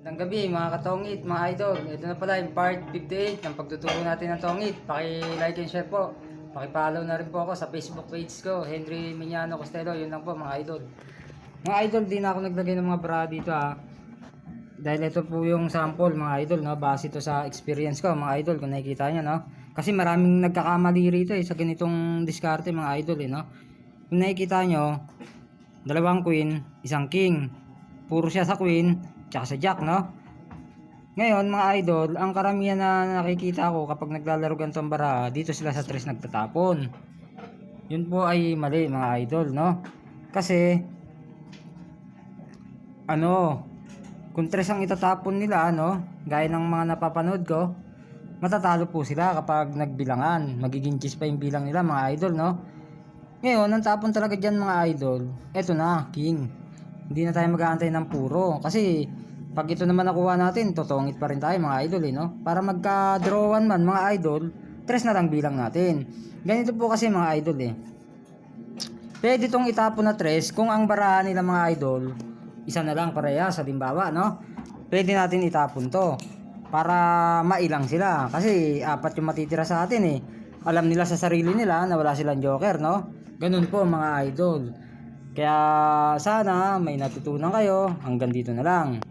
Magandang gabi mga katongit, mga idol. Ito na pala yung part 58 ng pagtuturo natin ng tongit. Paki-like and share po. Paki-follow na rin po ako sa Facebook page ko, Henry Miñano Costello. Yun lang po mga idol. Mga idol, di na ako naglagay ng mga bra dito ha. Dahil ito po yung sample mga idol, no? Base ito sa experience ko mga idol, kung nakikita nyo, no? Kasi maraming nagkakamali rito sa ganitong diskarte mga idol, no? Kung nakikita nyo, dalawang queen, isang king. Puro siya sa queen, tsaka sa jack, no? Ngayon mga idol, ang karamihan na nakikita ko kapag naglalaro ganitong baraha, dito sila sa tres nagtatapon. Yun po ay mali mga idol, no? Kasi kung tres ang itatapon nila, gaya ng mga napapanood ko, matatalo po sila kapag nagbilangan. Magiging 10 pa yung bilang nila mga idol, no? Ngayon, ang tapon talaga dyan mga idol, eto na, king. Hindi na tayo mag-aantay ng puro. Kasi, pag ito naman nakuha natin, totongit pa rin tayo mga idol, no? Para magka-drawan man mga idol, tres na lang bilang natin. Ganito po kasi mga idol, Pwede itong itapon na tres kung ang barahan nila mga idol, isa na lang pareha sa limbawa, no? Pwede natin itapon to para mailang sila. Kasi, apat yung matitira sa atin, Alam nila sa sarili nila na wala silang joker, no? Ganun po mga idol. Kaya sana may natutunan kayo. Hanggang dito na lang.